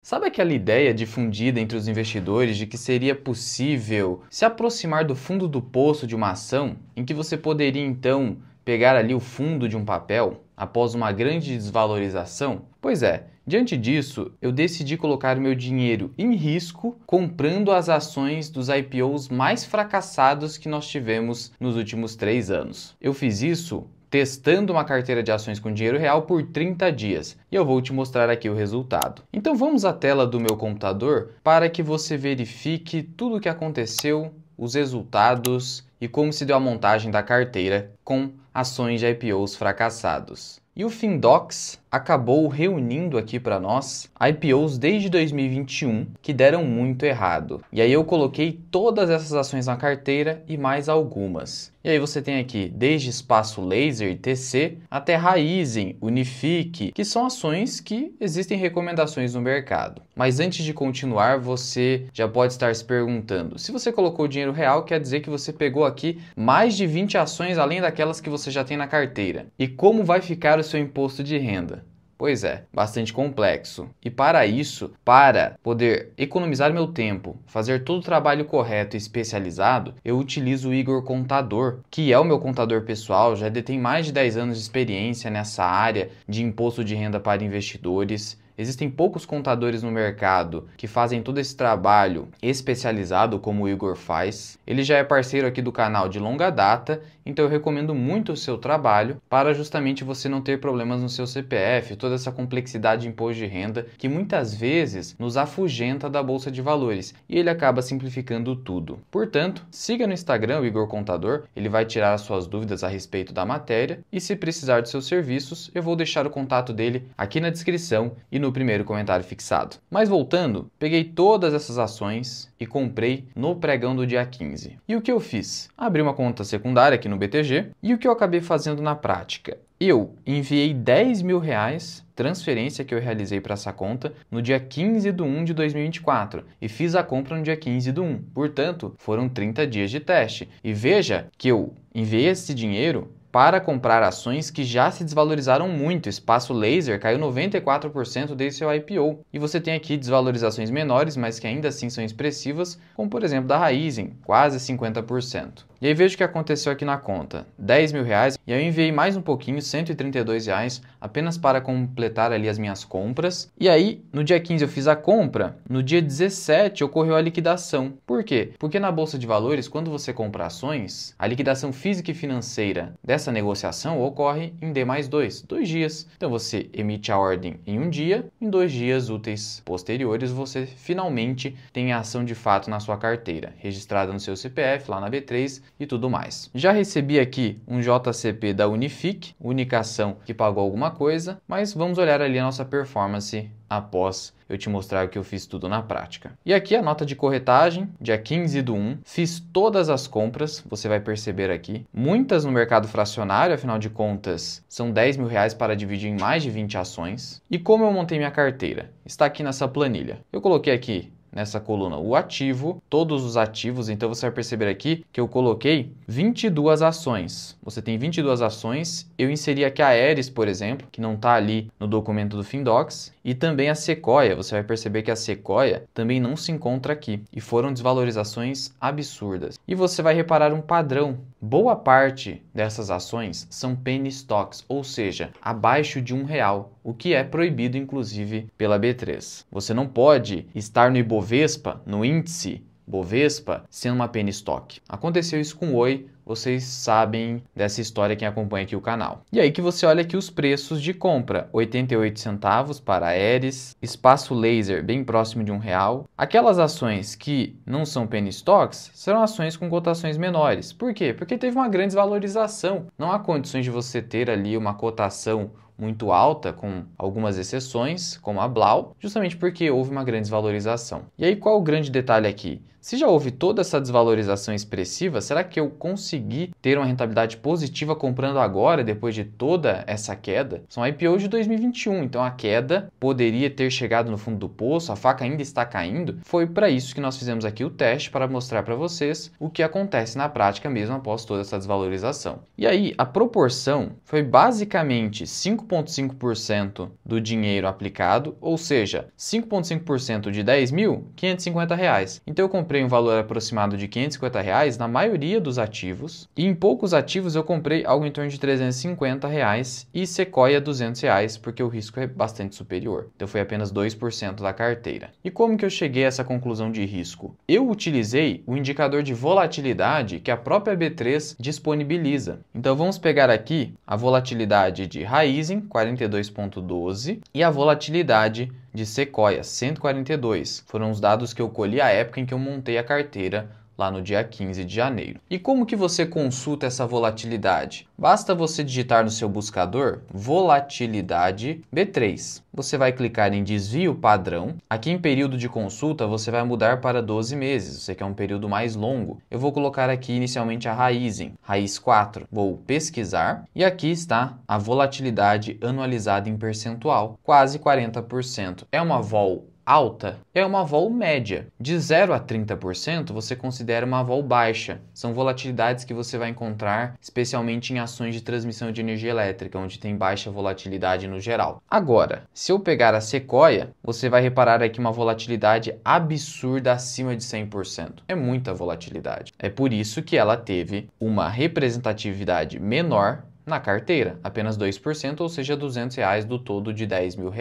Sabe aquela ideia difundida entre os investidores de que seria possível se aproximar do fundo do poço de uma ação, em que você poderia então pegar ali o fundo de um papel após uma grande desvalorização? Pois é, diante disso, eu decidi colocar o meu dinheiro em risco comprando as ações dos IPOs mais fracassados que nós tivemos nos últimos 3 anos. Eu fiz isso testando uma carteira de ações com dinheiro real por 30 dias e eu vou te mostrar aqui o resultado. Então vamos à tela do meu computador para que você verifique tudo o que aconteceu, os resultados e como se deu a montagem da carteira com ações de IPOs fracassados. E o Findox acabou reunindo aqui para nós IPOs desde 2021 que deram muito errado. E aí eu coloquei todas essas ações na carteira e mais algumas. E aí você tem aqui desde Espaço Laser, TC, até Raizen, Unifique, que são ações que existem recomendações no mercado. Mas antes de continuar, você já pode estar se perguntando, se você colocou dinheiro real, quer dizer que você pegou aqui mais de 20 ações além daquelas que você já tem na carteira. E como vai ficar o seu imposto de renda? Pois é, bastante complexo. E para isso, para poder economizar meu tempo, fazer todo o trabalho correto e especializado, eu utilizo o Igor Contador, que é o meu contador pessoal, já detém mais de 10 anos de experiência nessa área de imposto de renda para investidores. Existem poucos contadores no mercado que fazem todo esse trabalho especializado como o Igor faz. Ele já é parceiro aqui do canal de longa data, então eu recomendo muito o seu trabalho para justamente você não ter problemas no seu CPF, toda essa complexidade de imposto de renda que muitas vezes nos afugenta da Bolsa de Valores e ele acaba simplificando tudo. Portanto, siga no Instagram o Igor Contador, ele vai tirar as suas dúvidas a respeito da matéria e se precisar de seus serviços, eu vou deixar o contato dele aqui na descrição e no primeiro comentário fixado. Mas voltando, peguei todas essas ações e comprei no pregão do dia 15. E o que eu fiz? Abri uma conta secundária aqui no BTG e o que eu acabei fazendo na prática? Eu enviei R$10.000, transferência que eu realizei para essa conta, no dia 15 de 1 de 2024 e fiz a compra no dia 15 de 1. Portanto, foram 30 dias de teste. E veja que eu enviei esse dinheiro para comprar ações que já se desvalorizaram muito. Espaço Laser caiu 94% desde seu IPO. E você tem aqui desvalorizações menores, mas que ainda assim são expressivas, como por exemplo da Raizen, quase 50%. E aí veja o que aconteceu aqui na conta, R$10.000, e aí eu enviei mais um pouquinho, R$132, apenas para completar ali as minhas compras. E aí, no dia 15 eu fiz a compra, no dia 17 ocorreu a liquidação. Por quê? Porque na Bolsa de Valores, quando você compra ações, a liquidação física e financeira dessa negociação ocorre em D mais 2 dias. Então você emite a ordem em um dia, em 2 dias úteis posteriores você finalmente tem a ação de fato na sua carteira, registrada no seu CPF, lá na B3 e tudo mais. Já recebi aqui um JCP da Unifique, Unicação, que pagou alguma coisa, mas vamos olhar ali a nossa performance após eu te mostrar que eu fiz tudo na prática. E aqui a nota de corretagem, dia 15 do 1, fiz todas as compras, você vai perceber aqui, muitas no mercado fracionário, afinal de contas, são R$10.000 para dividir em mais de 20 ações. E como eu montei minha carteira? Está aqui nessa planilha. Eu coloquei aqui nessa coluna o ativo, todos os ativos, então você vai perceber aqui que eu coloquei 22 ações. Você tem 22 ações, eu inseri aqui a Aeres, por exemplo, que não está ali no documento do Findox, e também a Sequoia. Você vai perceber que a Sequoia também não se encontra aqui, e foram desvalorizações absurdas. E você vai reparar um padrão. Boa parte dessas ações são penny stocks, ou seja, abaixo de R$1, o que é proibido inclusive pela B3. Você não pode estar no Ibovespa, no índice Bovespa, sendo uma penny stock. Aconteceu isso com o Oi, vocês sabem dessa história quem acompanha aqui o canal. E aí que você olha aqui os preços de compra, 88 centavos para a Aeres, Espaço Laser bem próximo de R$1. Aquelas ações que não são penny stocks serão ações com cotações menores. Por quê? Porque teve uma grande desvalorização. Não há condições de você ter ali uma cotação muito alta, com algumas exceções, como a Blau, justamente porque houve uma grande desvalorização. E aí qual o grande detalhe aqui? Se já houve toda essa desvalorização expressiva, será que eu consegui ter uma rentabilidade positiva comprando agora, depois de toda essa queda? São IPOs de 2021, então a queda poderia ter chegado no fundo do poço, a faca ainda está caindo. Foi para isso que nós fizemos aqui o teste, para mostrar para vocês o que acontece na prática mesmo após toda essa desvalorização. E aí, a proporção foi basicamente 5,5% do dinheiro aplicado, ou seja, 5,5% de 10 mil, R$550. Então eu comprei um valor aproximado de R$550 na maioria dos ativos, e em poucos ativos eu comprei algo em torno de R$350 e Sequoia R$200, porque o risco é bastante superior. Então foi apenas 2% da carteira. E como que eu cheguei a essa conclusão de risco? Eu utilizei o indicador de volatilidade que a própria B3 disponibiliza. Então vamos pegar aqui a volatilidade de Raizen, 42,12, e a volatilidade de Sequoia, 142. Foram os dados que eu colhi à época em que eu montei a carteira lá no dia 15 de janeiro. E como que você consulta essa volatilidade? Basta você digitar no seu buscador volatilidade B3. Você vai clicar em desvio padrão. Aqui em período de consulta você vai mudar para 12 meses, você quer um período mais longo. Eu vou colocar aqui inicialmente a Raizen, raiz 4. Vou pesquisar e aqui está a volatilidade anualizada em percentual, quase 40%. É uma vol alta? É uma vol média. De 0 a 30% você considera uma vol baixa. São volatilidades que você vai encontrar especialmente em ações de transmissão de energia elétrica, onde tem baixa volatilidade no geral. Agora, se eu pegar a Sequoia, você vai reparar aqui uma volatilidade absurda acima de 100%. É muita volatilidade. É por isso que ela teve uma representatividade menor na carteira, apenas 2%, ou seja, R$200 do todo de R$10 mil.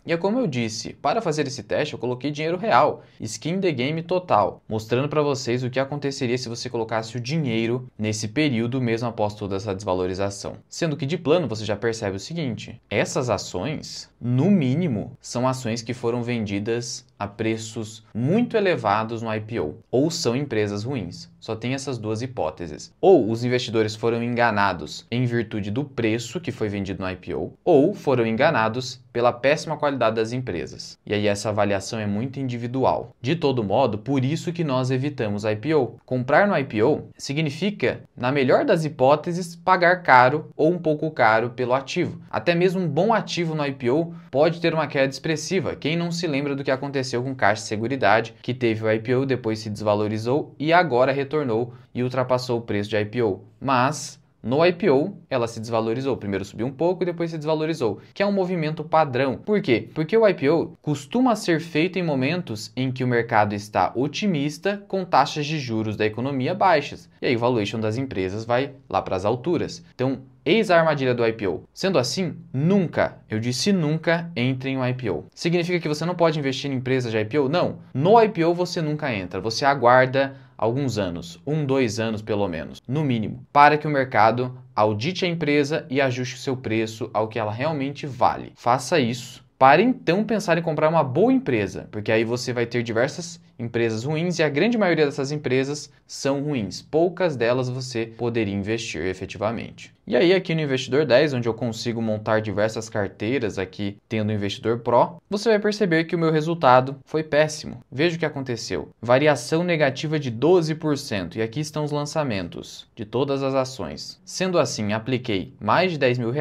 E é como eu disse, para fazer esse teste eu coloquei dinheiro real, skin the game total, mostrando para vocês o que aconteceria se você colocasse o dinheiro nesse período mesmo após toda essa desvalorização. Sendo que de plano você já percebe o seguinte, essas ações, no mínimo, são ações que foram vendidas a preços muito elevados no IPO, ou são empresas ruins. Só tem essas duas hipóteses. Ou os investidores foram enganados em virtude do preço que foi vendido no IPO, ou foram enganados pela péssima qualidade das empresas. E aí essa avaliação é muito individual. De todo modo, por isso que nós evitamos IPO. Comprar no IPO significa, na melhor das hipóteses, pagar caro ou um pouco caro pelo ativo. Até mesmo um bom ativo no IPO pode ter uma queda expressiva. Quem não se lembra do que aconteceu com Caixa Seguridade, que teve o IPO, depois se desvalorizou e agora retornou e ultrapassou o preço de IPO. Mas no IPO, ela se desvalorizou. Primeiro subiu um pouco e depois se desvalorizou, que é um movimento padrão. Por quê? Porque o IPO costuma ser feito em momentos em que o mercado está otimista com taxas de juros da economia baixas. E aí o valuation das empresas vai lá para as alturas. Então, eis a armadilha do IPO. Sendo assim, nunca, eu disse nunca, entre em um IPO. Significa que você não pode investir em empresas de IPO? Não. No IPO você nunca entra. Você aguarda alguns anos, 2 anos pelo menos, no mínimo, para que o mercado audite a empresa e ajuste o seu preço ao que ela realmente vale. Faça isso para então pensar em comprar uma boa empresa, porque aí você vai ter diversas empresas ruins e a grande maioria dessas empresas são ruins. Poucas delas você poderia investir efetivamente. E aí aqui no Investidor 10, onde eu consigo montar diversas carteiras aqui tendo o Investidor Pro, você vai perceber que o meu resultado foi péssimo. Veja o que aconteceu. Variação negativa de 12%. E aqui estão os lançamentos de todas as ações. Sendo assim, apliquei mais de R$10 mil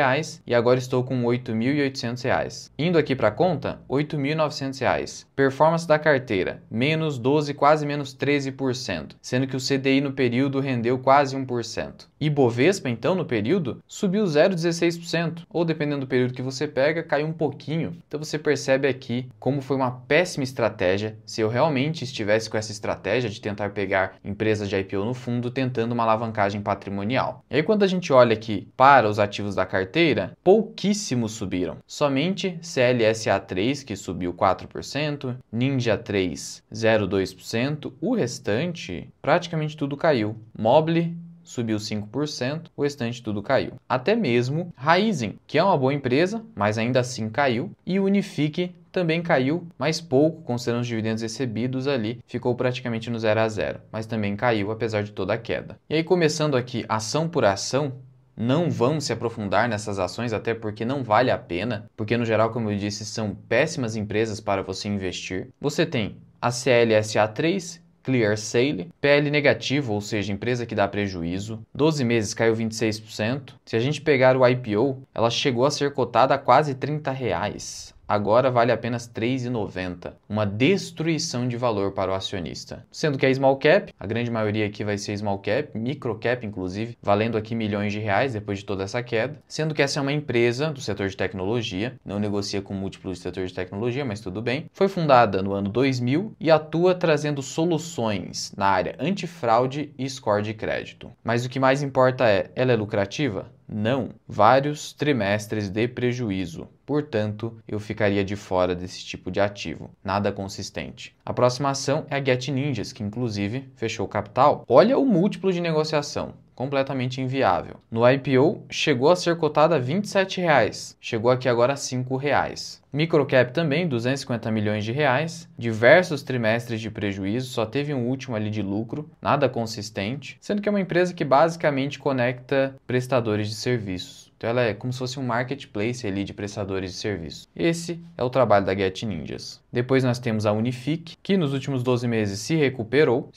e agora estou com R$8.800. Indo aqui para a conta, R$8.900. Performance da carteira, menos 12, quase menos 13%. Sendo que o CDI no período rendeu quase 1%. Ibovespa, então, no período, subiu 0,16%, ou dependendo do período que você pega, caiu um pouquinho. Então você percebe aqui como foi uma péssima estratégia. Se eu realmente estivesse com essa estratégia de tentar pegar empresas de IPO no fundo, tentando uma alavancagem patrimonial. E aí quando a gente olha aqui para os ativos da carteira, pouquíssimos subiram. Somente CLSA3, que subiu 4%, Ninja 3, 0,2%, o restante, praticamente tudo caiu. Mobile subiu 5%, o restante tudo caiu. Até mesmo Raizen, que é uma boa empresa, mas ainda assim caiu, e Unifique também caiu, mas pouco, considerando os dividendos recebidos ali, ficou praticamente no 0 a 0, mas também caiu apesar de toda a queda. E aí começando aqui ação por ação, não vamos se aprofundar nessas ações, até porque não vale a pena, porque no geral, como eu disse, são péssimas empresas para você investir. Você tem a CLSA3, Clear Sale. PL negativo, ou seja, empresa que dá prejuízo. 12 meses caiu 26%. Se a gente pegar o IPO, ela chegou a ser cotada a quase R$30. Agora vale apenas R$3,90, uma destruição de valor para o acionista. Sendo que é small cap, a grande maioria aqui vai ser small cap, micro cap inclusive, valendo aqui milhões de reais depois de toda essa queda. Sendo que essa é uma empresa do setor de tecnologia, não negocia com múltiplos do setor de tecnologia, mas tudo bem. Foi fundada no ano 2000 e atua trazendo soluções na área antifraude e score de crédito. Mas o que mais importa é, ela é lucrativa? Não, vários trimestres de prejuízo. Portanto, eu ficaria de fora desse tipo de ativo. Nada consistente. A próxima ação é a Get Ninjas, que inclusive fechou o capital. Olha o múltiplo de negociação. Completamente inviável. No IPO, chegou a ser cotada a R$27. Chegou aqui agora a R$5. Microcap também, 250 milhões de reais. Diversos trimestres de prejuízo, só teve um último ali de lucro, nada consistente. Sendo que é uma empresa que basicamente conecta prestadores de serviços. Então ela é como se fosse um marketplace ali de prestadores de serviço. Esse é o trabalho da Get Ninjas. Depois nós temos a Unifique, que nos últimos 12 meses se recuperou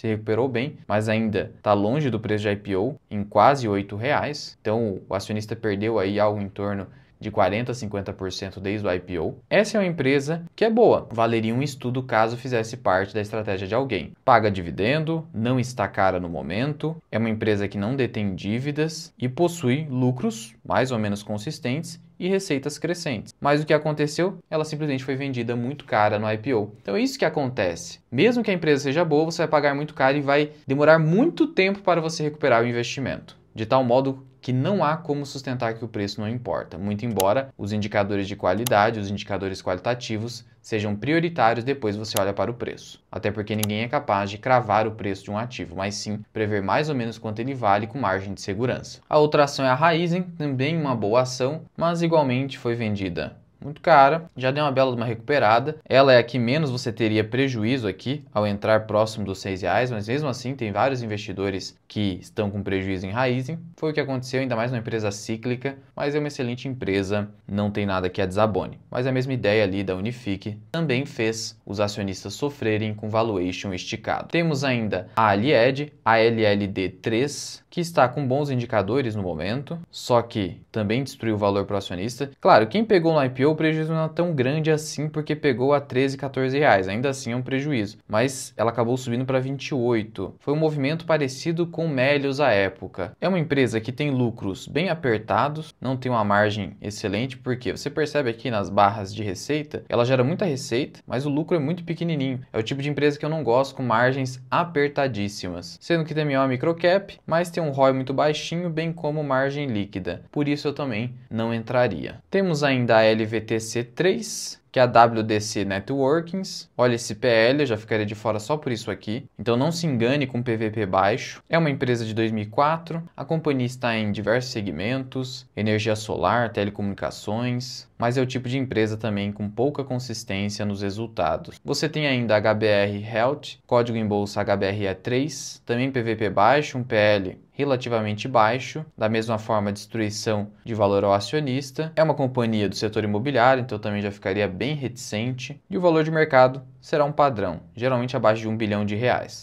bem, mas ainda está longe do preço de IPO, em quase R$8. Então o acionista perdeu aí algo em torno de 40% a 50% desde o IPO. Essa é uma empresa que é boa, valeria um estudo caso fizesse parte da estratégia de alguém. Paga dividendo, não está cara no momento, é uma empresa que não detém dívidas e possui lucros mais ou menos consistentes e receitas crescentes. Mas o que aconteceu? Ela simplesmente foi vendida muito cara no IPO. Então é isso que acontece. Mesmo que a empresa seja boa, você vai pagar muito caro e vai demorar muito tempo para você recuperar o investimento. De tal modo que não há como sustentar que o preço não importa, muito embora os indicadores de qualidade, os indicadores qualitativos, sejam prioritários depois você olha para o preço. Até porque ninguém é capaz de cravar o preço de um ativo, mas sim prever mais ou menos quanto ele vale com margem de segurança. A outra ação é a Raizen, também uma boa ação, mas igualmente foi vendida muito cara, já deu uma bela de uma recuperada. Ela é a que menos você teria prejuízo aqui ao entrar próximo dos R$6, mas mesmo assim tem vários investidores que estão com prejuízo em Raizen. Foi o que aconteceu, ainda mais numa empresa cíclica, mas é uma excelente empresa, não tem nada que a desabone. Mas a mesma ideia ali da Unifique também fez os acionistas sofrerem com valuation esticado. Temos ainda a Alied, a LLD3, que está com bons indicadores no momento, só que também destruiu o valor para o acionista. Claro, quem pegou no IPO, o prejuízo não é tão grande assim, porque pegou a R$13, R$14, ainda assim é um prejuízo, mas ela acabou subindo para 28. Foi um movimento parecido com o Melius à época. É uma empresa que tem lucros bem apertados, não tem uma margem excelente, porque você percebe aqui nas barras de receita, ela gera muita receita, mas o lucro é muito pequenininho. É o tipo de empresa que eu não gosto, com margens apertadíssimas, sendo que também é uma microcap, mas tem um ROI muito baixinho, bem como margem líquida. Por isso eu também não entraria. Temos ainda a LVTC3, que é a WDC Networkings. Olha esse PL, eu já ficaria de fora só por isso aqui. Então não se engane com PVP baixo. É uma empresa de 2004, a companhia está em diversos segmentos, energia solar, telecomunicações, mas é o tipo de empresa também com pouca consistência nos resultados. Você tem ainda a HBR Health, código em bolsa HBRE3, também PVP baixo, um PL relativamente baixo, da mesma forma destruição de valor ao acionista. É uma companhia do setor imobiliário, então também já ficaria bem reticente. E o valor de mercado será um padrão, geralmente abaixo de R$1 bilhão,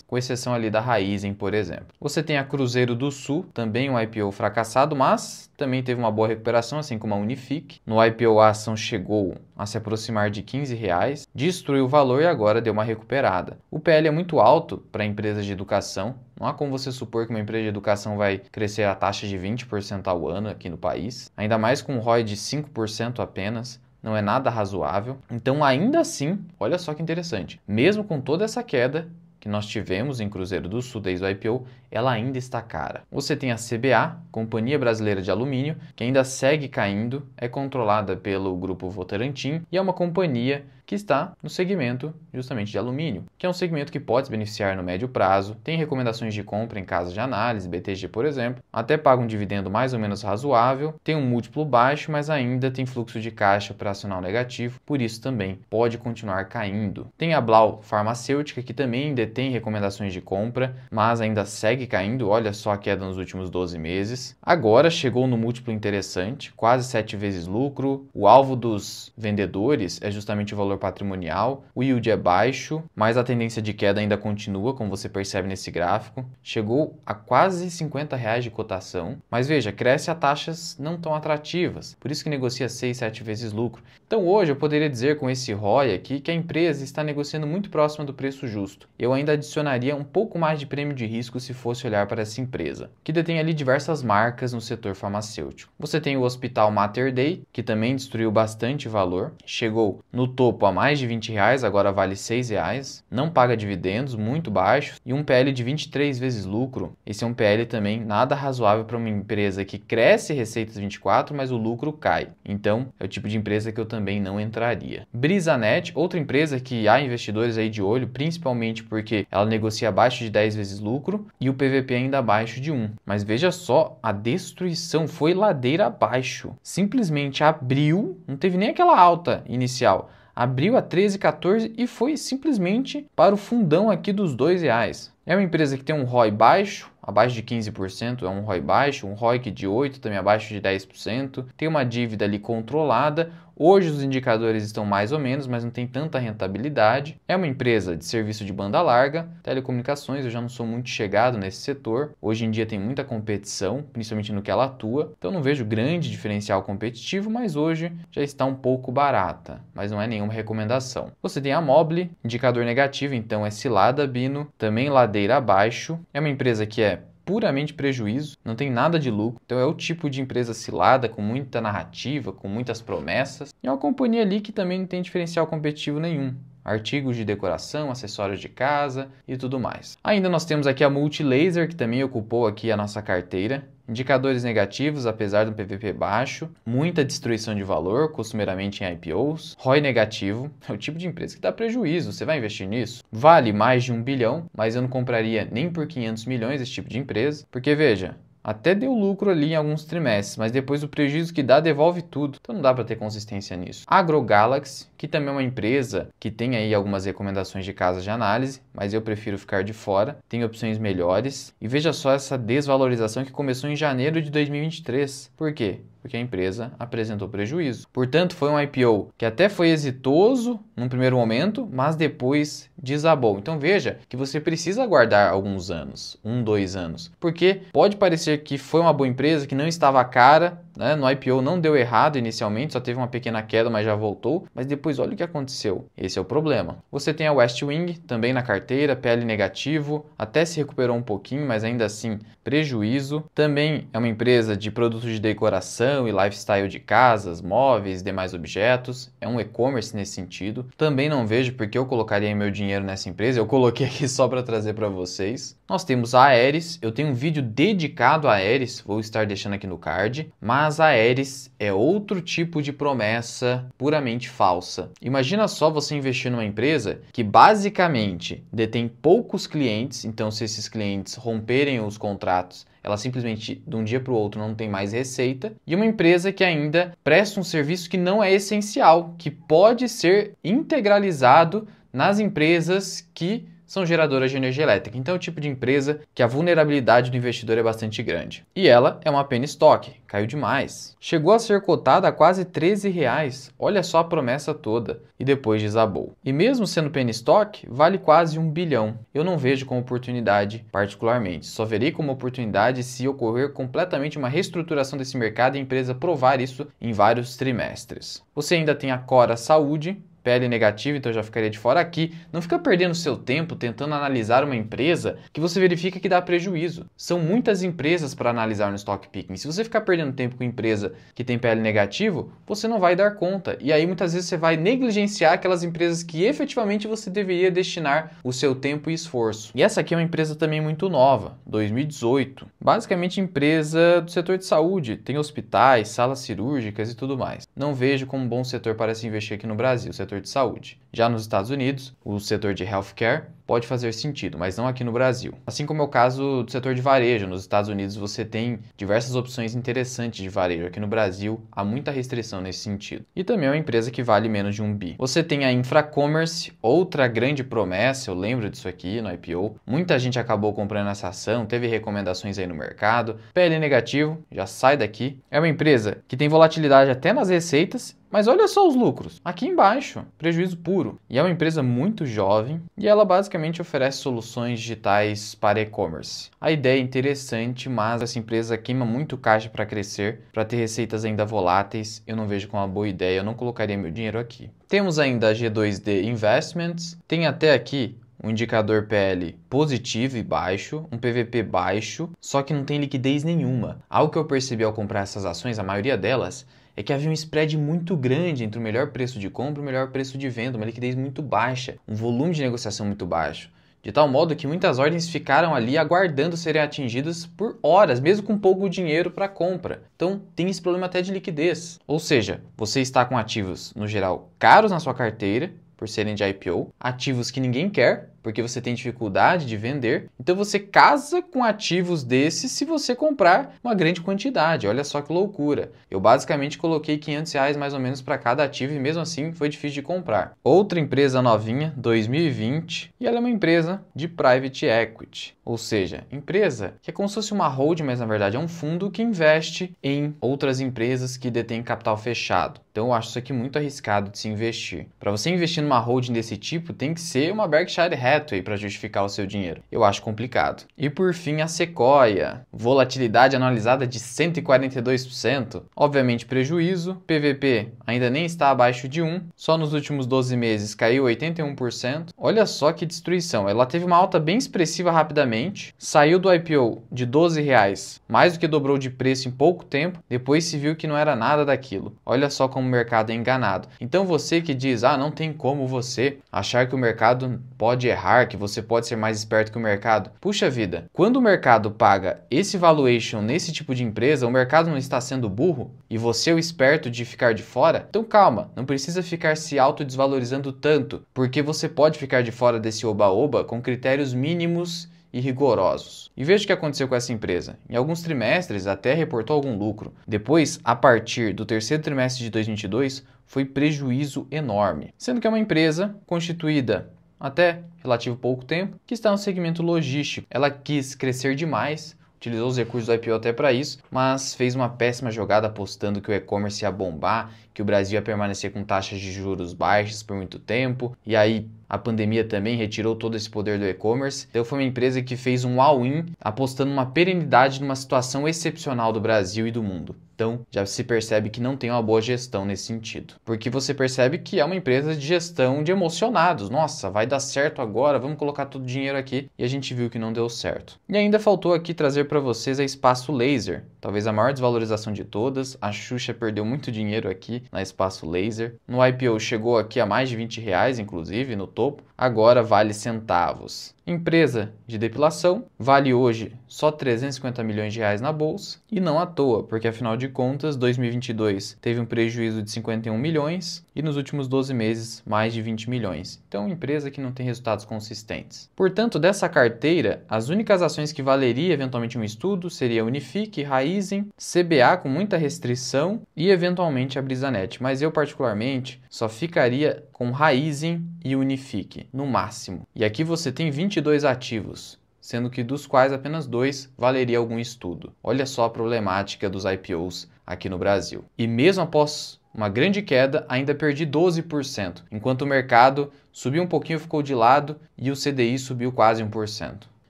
com exceção ali da Raizen, por exemplo. Você tem a Cruzeiro do Sul, também um IPO fracassado, mas também teve uma boa recuperação, assim como a Unifique. No IPO a ação chegou a se aproximar de R$15, destruiu o valor e agora deu uma recuperada. O PL é muito alto para empresas de educação. Não há como você supor que uma empresa de educação vai crescer a taxa de 20% ao ano aqui no país, ainda mais com um ROI de 5% apenas. Não é nada razoável. Então, ainda assim, olha só que interessante, mesmo com toda essa queda que nós tivemos em Cruzeiro do Sul desde o IPO, ela ainda está cara. Você tem a CBA, Companhia Brasileira de Alumínio, que ainda segue caindo, é controlada pelo grupo Votorantim e é uma companhia que está no segmento justamente de alumínio, que é um segmento que pode se beneficiar no médio prazo, tem recomendações de compra em casas de análise, BTG por exemplo, até paga um dividendo mais ou menos razoável, tem um múltiplo baixo, mas ainda tem fluxo de caixa operacional negativo, por isso também pode continuar caindo. Tem a Blau Farmacêutica, que também detém recomendações de compra, mas ainda segue caindo, olha só a queda nos últimos 12 meses. Agora chegou no múltiplo interessante, quase 7 vezes lucro, o alvo dos vendedores é justamente o valor valor patrimonial, o yield é baixo, mas a tendência de queda ainda continua, como você percebe nesse gráfico. Chegou a quase R$ 50 de cotação, mas veja, cresce a taxas não tão atrativas, por isso que negocia 6, 7 vezes lucro. Então hoje eu poderia dizer com esse ROI aqui que a empresa está negociando muito próxima do preço justo. Eu ainda adicionaria um pouco mais de prêmio de risco se fosse olhar para essa empresa, que detém ali diversas marcas no setor farmacêutico. Você tem o Hospital Mater Dei, que também destruiu bastante valor, chegou no topo a mais de R$ 20, agora vale R$ 6, não paga dividendos, muito baixos, e um PL de 23 vezes lucro. Esse é um PL também nada razoável para uma empresa que cresce receitas 24, mas o lucro cai. Então, é o tipo de empresa que eu também não entraria. Brisanet, outra empresa que há investidores aí de olho, principalmente porque ela negocia abaixo de 10 vezes lucro e o PVP ainda abaixo de 1. Mas veja só, a destruição foi ladeira abaixo. Simplesmente abriu, não teve nem aquela alta inicial. Abriu a 13, 14 e foi simplesmente para o fundão aqui dos R$ 2. É uma empresa que tem um ROI baixo, abaixo de 15% é um ROI baixo, um ROIC de 8% também abaixo de 10%, tem uma dívida ali controlada. Hoje os indicadores estão mais ou menos, mas não tem tanta rentabilidade. É uma empresa de serviço de banda larga, telecomunicações, eu já não sou muito chegado nesse setor. Hoje em dia tem muita competição, principalmente no que ela atua, então não vejo grande diferencial competitivo, mas hoje já está um pouco barata, mas não é nenhuma recomendação. Você tem a Mobile, indicador negativo, então é cilada, Bino, também ladeira abaixo. É uma empresa que é puramente prejuízo, não tem nada de lucro, então é o tipo de empresa cilada, com muita narrativa, com muitas promessas, e é uma companhia ali que também não tem diferencial competitivo nenhum. Artigos de decoração, acessórios de casa e tudo mais. Ainda nós temos aqui a Multilaser, que também ocupou aqui a nossa carteira. Indicadores negativos, apesar do PVP baixo, muita destruição de valor, costumeiramente em IPOs, ROI negativo, é o tipo de empresa que dá prejuízo, você vai investir nisso? Vale mais de 1 bilhão, mas eu não compraria nem por 500 milhões esse tipo de empresa, porque veja, até deu lucro ali em alguns trimestres, mas depois o prejuízo que dá devolve tudo. Então não dá para ter consistência nisso. AgroGalaxy, que também é uma empresa que tem aí algumas recomendações de casas de análise, mas eu prefiro ficar de fora. Tem opções melhores. E veja só essa desvalorização que começou em janeiro de 2023. Por quê? Porque a empresa apresentou prejuízo. Portanto, foi um IPO que até foi exitoso num primeiro momento, mas depois desabou. Então veja que você precisa aguardar alguns anos, 1, 2 anos, porque pode parecer que foi uma boa empresa, que não estava cara, né? No IPO não deu errado inicialmente, só teve uma pequena queda, mas já voltou, mas depois olha o que aconteceu. Esse é o problema. Você tem a Westwing também na carteira, PL negativo, até se recuperou um pouquinho, mas ainda assim prejuízo. Também é uma empresa de produtos de decoração e lifestyle de casas, móveis, demais objetos. É um e-commerce nesse sentido. Também não vejo porque eu colocaria meu dinheiro nessa empresa. Eu coloquei aqui só para trazer para vocês. Nós temos a Aeris. Eu tenho um vídeo dedicado a Aeris, vou estar deixando aqui no card. Mas a Aeris é outro tipo de promessa puramente falsa. Imagina só você investir numa empresa que basicamente detém poucos clientes. Então, se esses clientes romperem os contratos, ela simplesmente, de um dia para o outro, não tem mais receita. E uma empresa que ainda presta um serviço que não é essencial, que pode ser integralizado nas empresas que são geradoras de energia elétrica. Então é o tipo de empresa que a vulnerabilidade do investidor é bastante grande. E ela é uma penny stock, caiu demais. Chegou a ser cotada a quase R$13, olha só a promessa toda, e depois desabou. E mesmo sendo penny stock, vale quase 1 bilhão. Eu não vejo como oportunidade particularmente, só verei como oportunidade se ocorrer completamente uma reestruturação desse mercado e a empresa provar isso em vários trimestres. Você ainda tem a Cora Saúde, PL negativo, então eu já ficaria de fora aqui. Não fica perdendo seu tempo tentando analisar uma empresa que você verifica que dá prejuízo. São muitas empresas para analisar no stock picking. Se você ficar perdendo tempo com empresa que tem PL negativo, você não vai dar conta. E aí muitas vezes você vai negligenciar aquelas empresas que efetivamente você deveria destinar o seu tempo e esforço. E essa aqui é uma empresa também muito nova, 2018. Basicamente empresa do setor de saúde, tem hospitais, salas cirúrgicas e tudo mais. Não vejo como um bom setor para se investir aqui no Brasil, o setor de saúde. Já nos Estados Unidos, o setor de healthcare pode fazer sentido, mas não aqui no Brasil. Assim como é o caso do setor de varejo. Nos Estados Unidos você tem diversas opções interessantes de varejo. Aqui no Brasil há muita restrição nesse sentido. E também é uma empresa que vale menos de 1 bi. Você tem a Infracommerce, outra grande promessa, eu lembro disso aqui no IPO. Muita gente acabou comprando essa ação, teve recomendações aí no mercado. PL negativo, já sai daqui. É uma empresa que tem volatilidade até nas receitas, mas olha só os lucros, aqui embaixo, prejuízo puro. E é uma empresa muito jovem e ela basicamente oferece soluções digitais para e-commerce. A ideia é interessante, mas essa empresa queima muito caixa para crescer, para ter receitas ainda voláteis. Eu não vejo como uma boa ideia, eu não colocaria meu dinheiro aqui. Temos ainda a G2D Investments, tem até aqui um indicador PL positivo e baixo, um PVP baixo, só que não tem liquidez nenhuma. Algo que eu percebi ao comprar essas ações, a maioria delas, é que havia um spread muito grande entre o melhor preço de compra e o melhor preço de venda, uma liquidez muito baixa, um volume de negociação muito baixo. De tal modo que muitas ordens ficaram ali aguardando serem atingidas por horas, mesmo com pouco dinheiro para compra. Então tem esse problema até de liquidez. Ou seja, você está com ativos, no geral, caros na sua carteira, por serem de IPO, ativos que ninguém quer, porque você tem dificuldade de vender. Então você casa com ativos desses se você comprar uma grande quantidade. Olha só que loucura. Eu basicamente coloquei R$500 mais ou menos para cada ativo e mesmo assim foi difícil de comprar. Outra empresa novinha, 2020, e ela é uma empresa de private equity. Ou seja, empresa que é como se fosse uma holding, mas na verdade é um fundo que investe em outras empresas que detêm capital fechado. Então eu acho isso aqui muito arriscado de se investir. Para você investir numa holding desse tipo, tem que ser uma Berkshire Hathaway para justificar o seu dinheiro. Eu acho complicado. E por fim, a Sequoia. Volatilidade analisada de 142%. Obviamente prejuízo. PVP ainda nem está abaixo de 1. Só nos últimos 12 meses caiu 81%. Olha só que destruição. Ela teve uma alta bem expressiva rapidamente. Saiu do IPO de R$12, mais do que dobrou de preço em pouco tempo. Depois se viu que não era nada daquilo. Olha só como o mercado é enganado. Então você que diz, não tem como você achar que o mercado pode errar, que você pode ser mais esperto que o mercado. Puxa vida, quando o mercado paga esse valuation nesse tipo de empresa, o mercado não está sendo burro e você é o esperto de ficar de fora? Então calma, não precisa ficar se autodesvalorizando tanto, porque você pode ficar de fora desse oba-oba com critérios mínimos e rigorosos. E veja o que aconteceu com essa empresa. Em alguns trimestres até reportou algum lucro. Depois, a partir do terceiro trimestre de 2022, foi prejuízo enorme. Sendo que é uma empresa constituída até relativo pouco tempo, que está no segmento logístico. Ela quis crescer demais, utilizou os recursos do IPO até para isso, mas fez uma péssima jogada apostando que o e-commerce ia bombar, que o Brasil ia permanecer com taxas de juros baixas por muito tempo, e aí a pandemia também retirou todo esse poder do e-commerce. Então foi uma empresa que fez um all-in, apostando uma perenidade numa situação excepcional do Brasil e do mundo. Então já se percebe que não tem uma boa gestão nesse sentido. Porque você percebe que é uma empresa de gestão de emocionados. Nossa, vai dar certo agora, vamos colocar todo o dinheiro aqui. E a gente viu que não deu certo. E ainda faltou aqui trazer para vocês a Espaço Laser. Talvez a maior desvalorização de todas. A Xuxa perdeu muito dinheiro aqui na Espaço Laser. No IPO chegou aqui a mais de R$20, inclusive, no topo. Agora vale centavos. Empresa de depilação vale hoje só R$350 milhões na bolsa e não à toa, porque afinal de contas 2022 teve um prejuízo de 51 milhões e nos últimos 12 meses mais de 20 milhões. Então, empresa que não tem resultados consistentes. Portanto, dessa carteira, as únicas ações que valeria eventualmente um estudo seria Unifique, Raizen, CBA com muita restrição e eventualmente a Brisanet. Mas eu particularmente só ficaria com Raizen e Unifique, no máximo. E aqui você tem 22 ativos, sendo que dos quais apenas 2 valeria algum estudo. Olha só a problemática dos IPOs aqui no Brasil. E mesmo após uma grande queda, ainda perdi 12%, enquanto o mercado subiu um pouquinho, ficou de lado e o CDI subiu quase 1%.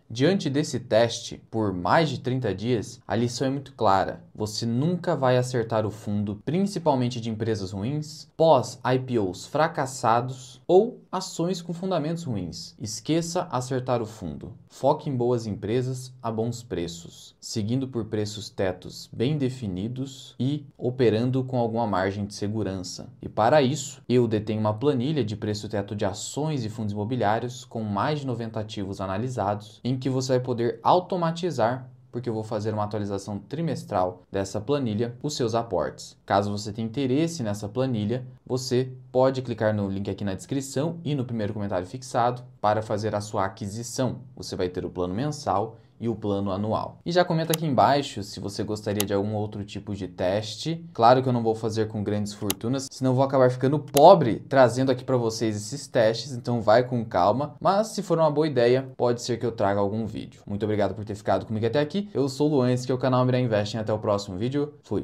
Diante desse teste, por mais de 30 dias, a lição é muito clara. Você nunca vai acertar o fundo, principalmente de empresas ruins, pós-IPOs fracassados ou ações com fundamentos ruins. Esqueça acertar o fundo. Foque em boas empresas a bons preços, seguindo por preços tetos bem definidos e operando com alguma margem de segurança. E para isso, eu detenho uma planilha de preço teto de ações e fundos imobiliários com mais de 90 ativos analisados, em que você vai poder automatizar porque eu vou fazer uma atualização trimestral dessa planilha, os seus aportes. Caso você tenha interesse nessa planilha, você pode clicar no link aqui na descrição e no primeiro comentário fixado para fazer a sua aquisição. Você vai ter o plano mensal e o plano anual. E já comenta aqui embaixo se você gostaria de algum outro tipo de teste. Claro que eu não vou fazer com grandes fortunas, senão eu vou acabar ficando pobre trazendo aqui para vocês esses testes, então vai com calma. Mas se for uma boa ideia, pode ser que eu traga algum vídeo. Muito obrigado por ter ficado comigo até aqui. Eu sou o Luan, esse aqui é o canal Mira Investing. Até o próximo vídeo. Fui!